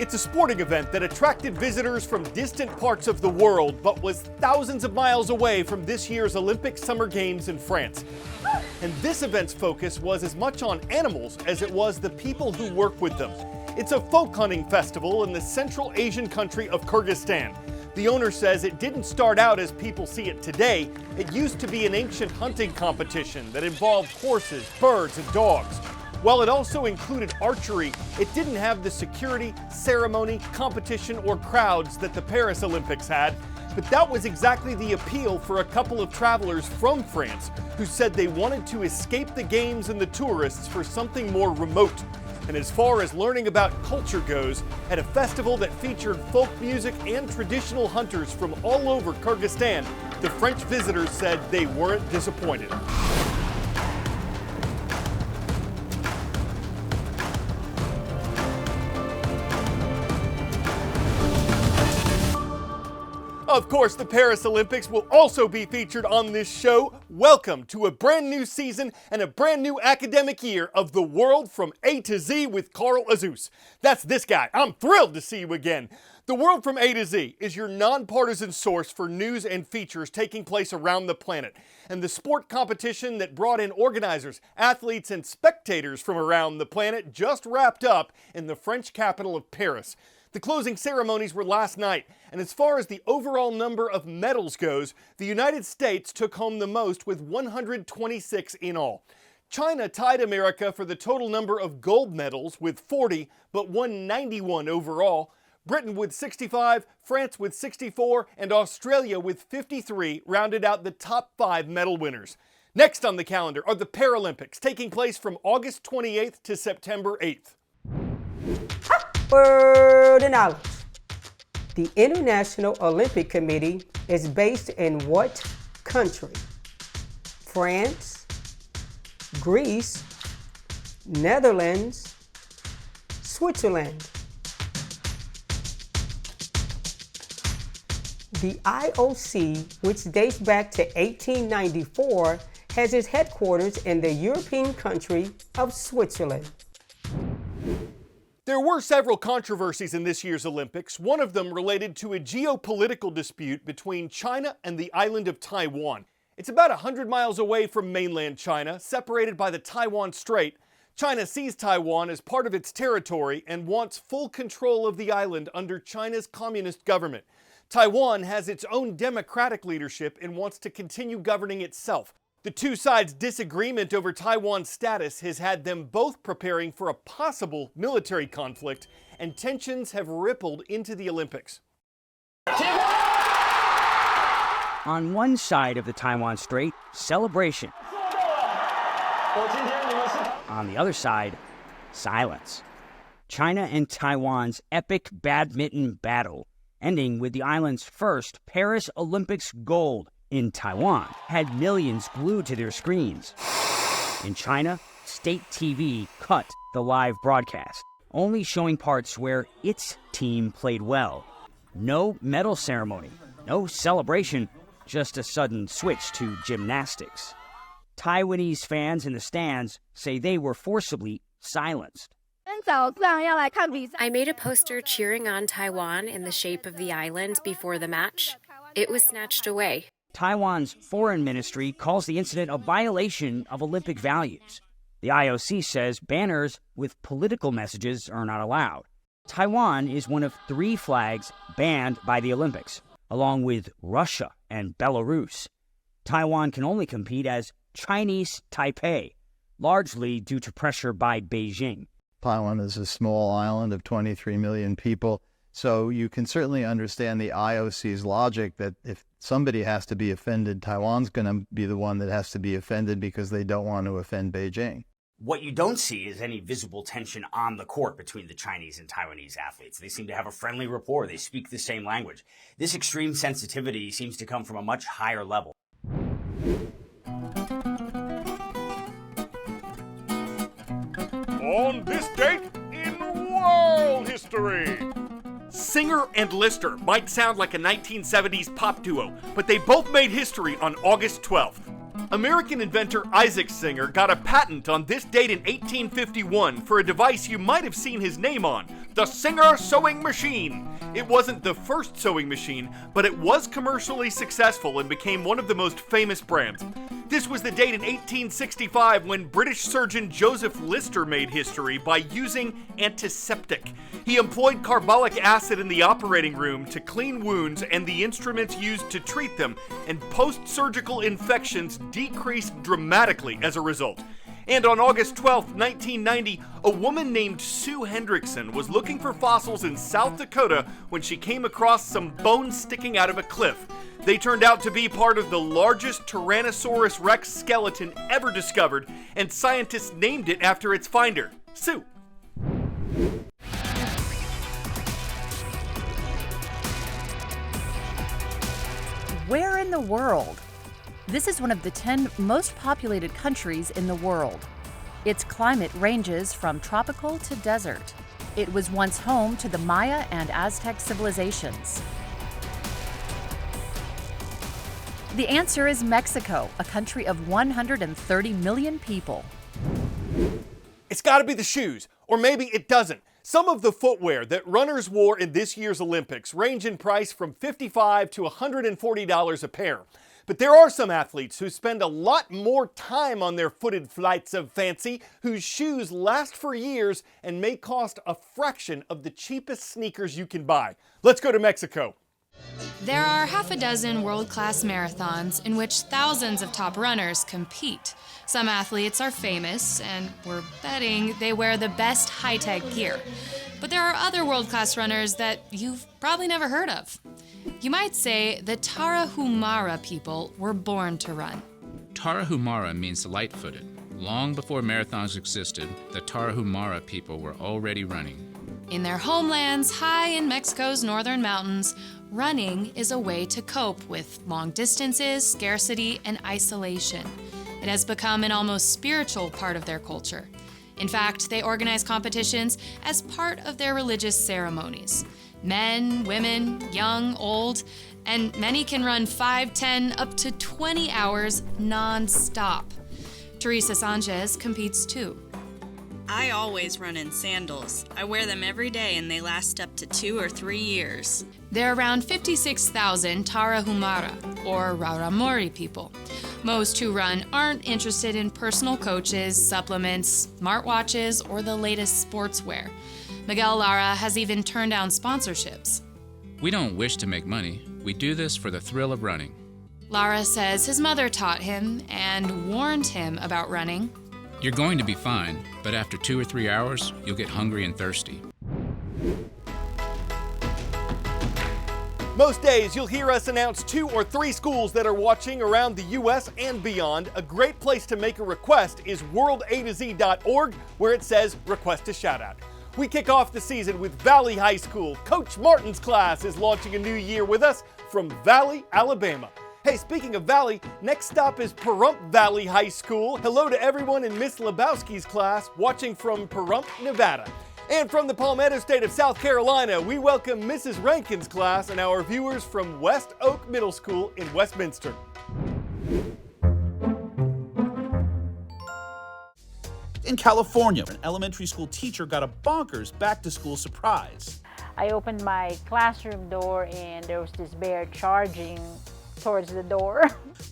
It's a sporting event that attracted visitors from distant parts of the world, but was thousands of miles away from this year's Olympic Summer Games in France. And this event's focus was as much on animals as it was the people who work with them. It's a folk hunting festival in the Central Asian country of Kyrgyzstan. The owner says it didn't start out as people see it today. It used to be an ancient hunting competition that involved horses, birds, and dogs. While it also included archery, it didn't have the security, ceremony, competition, or crowds that the Paris Olympics had. But that was exactly the appeal for a couple of travelers from France who said they wanted to escape the games and the tourists for something more remote. And as far as learning about culture goes, at a festival that featured folk music and traditional hunters from all over Kyrgyzstan, the French visitors said they weren't disappointed. Of course, the Paris Olympics will also be featured on this show. Welcome to a brand new season and a brand new academic year of The World from A to Z with Carl Azuz. That's this guy. I'm thrilled to see you again. The World from A to Z is your non-partisan source for news and features taking place around the planet. And the sport competition that brought in organizers, athletes, and spectators from around the planet just wrapped up in the French capital of Paris. The closing ceremonies were last night, and as far as the overall number of medals goes, the United States took home the most with 126 in all. China tied America for the total number of gold medals with 40, but won 91 overall. Britain with 65, France with 64, and Australia with 53 rounded out the top 5 medal winners. Next on the calendar are the Paralympics, taking place from August 28th to September 8th. Word and knowledge. The International Olympic Committee is based in what country? France, Greece, Netherlands, Switzerland. The IOC, which dates back to 1894, has its headquarters in the European country of Switzerland. There were several controversies in this year's Olympics, one of them related to a geopolitical dispute between China and the island of Taiwan. It's about 100 miles away from mainland China, separated by the Taiwan Strait. China sees Taiwan as part of its territory and wants full control of the island under China's communist government. Taiwan has its own democratic leadership and wants to continue governing itself. The two sides' disagreement over Taiwan's status has had them both preparing for a possible military conflict, and tensions have rippled into the Olympics. On one side of the Taiwan Strait, celebration. On the other side, silence. China and Taiwan's epic badminton battle, ending with the island's first Paris Olympics gold in Taiwan, had millions glued to their screens. In China, state TV cut the live broadcast, only showing parts where its team played well. No medal ceremony, no celebration, just a sudden switch to gymnastics. Taiwanese fans in the stands say they were forcibly silenced. I made a poster cheering on Taiwan in the shape of the island before the match. It was snatched away. Taiwan's foreign ministry calls the incident a violation of Olympic values. The IOC says banners with political messages are not allowed. Taiwan is one of 3 flags banned by the Olympics, along with Russia and Belarus. Taiwan can only compete as Chinese Taipei, largely due to pressure by Beijing. Taiwan is a small island of 23 million people. So you can certainly understand the IOC's logic that if somebody has to be offended, Taiwan's going to be the one that has to be offended because they don't want to offend Beijing. What you don't see is any visible tension on the court between the Chinese and Taiwanese athletes. They seem to have a friendly rapport. They speak the same language. This extreme sensitivity seems to come from a much higher level. On this date in world history. Singer and Lister might sound like a 1970s pop duo, but they both made history on August 12th. American inventor Isaac Singer got a patent on this date in 1851 for a device you might have seen his name on, the Singer sewing machine. It wasn't the first sewing machine, but it was commercially successful and became one of the most famous brands. This was the date in 1865 when British surgeon Joseph Lister made history by using antiseptic. He employed carbolic acid in the operating room to clean wounds and the instruments used to treat them, and post-surgical infections decreased dramatically as a result. And on August 12, 1990, a woman named Sue Hendrickson was looking for fossils in South Dakota when she came across some bones sticking out of a cliff. They turned out to be part of the largest Tyrannosaurus Rex skeleton ever discovered, and scientists named it after its finder, Sue. Where in the world? This is one of the 10 most populated countries in the world. Its climate ranges from tropical to desert. It was once home to the Maya and Aztec civilizations. The answer is Mexico, a country of 130 million people. It's gotta be the shoes, or maybe it doesn't. Some of the footwear that runners wore in this year's Olympics range in price from $55 to $140 a pair. But there are some athletes who spend a lot more time on their footed flights of fancy, whose shoes last for years and may cost a fraction of the cheapest sneakers you can buy. Let's go to Mexico. There are half a dozen world-class marathons in which thousands of top runners compete. Some athletes are famous, and we're betting they wear the best high-tech gear. But there are other world-class runners that you've probably never heard of. You might say the Tarahumara people were born to run. Tarahumara means light-footed. Long before marathons existed, the Tarahumara people were already running. In their homelands, high in Mexico's northern mountains, running is a way to cope with long distances, scarcity, and isolation. It has become an almost spiritual part of their culture. In fact, they organize competitions as part of their religious ceremonies. Men, women, young, old, and many can run 5, 10, up to 20 hours non-stop. Teresa Sanchez competes too. I always run in sandals. I wear them every day and they last up to 2 or 3 years. There are around 56,000 Tarahumara, or Raramuri people. Most who run aren't interested in personal coaches, supplements, smartwatches, or the latest sportswear. Miguel Lara has even turned down sponsorships. We don't wish to make money. We do this for the thrill of running. Lara says his mother taught him and warned him about running. You're going to be fine, but after 2 or 3 hours, you'll get hungry and thirsty. Most days you'll hear us announce 2 or 3 schools that are watching around the US and beyond. A great place to make a request is worldatozorg, where it says request a shout out. We kick off the season with Valley High School. Coach Martin's class is launching a new year with us from Valley, Alabama. Hey, speaking of Valley, next stop is Pahrump Valley High School. Hello to everyone in Miss Lebowski's class watching from Pahrump, Nevada. And from the Palmetto State of South Carolina, we welcome Mrs. Rankin's class and our viewers from West Oak Middle School in Westminster. In California, an elementary school teacher got a bonkers back-to-school surprise. I opened my classroom door and there was this bear charging towards the door.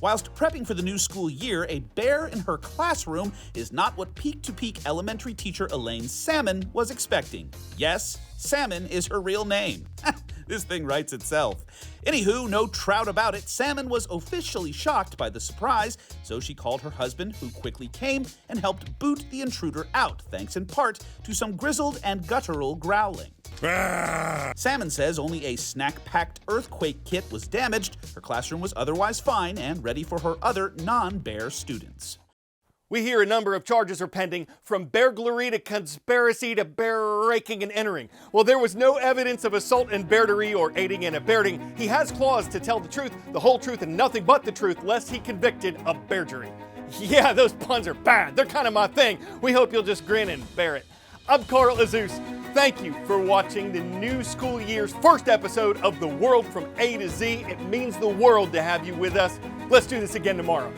Whilst prepping for the new school year, a bear in her classroom is not what peak-to-peak elementary teacher Elaine Salmon was expecting. Yes, Salmon is her real name. This thing writes itself. Anywho, no trout about it, Salmon was officially shocked by the surprise, so she called her husband, who quickly came and helped boot the intruder out, thanks in part to some grizzled and guttural growling. Salmon says only a snack-packed earthquake kit was damaged. Her classroom was otherwise fine and ready for her other non-bear students. We hear a number of charges are pending, from burglary to conspiracy to breaking and entering. Well, there was no evidence of assault and battery or aiding and abetting. He has clause to tell the truth, the whole truth, and nothing but the truth, lest he convicted of burglary. Yeah, those puns are bad. They're kind of my thing. We hope you'll just grin and bear it. I'm Carl Azuz. Thank you for watching the new school year's first episode of The World from A to Z. It means the world to have you with us. Let's do this again tomorrow.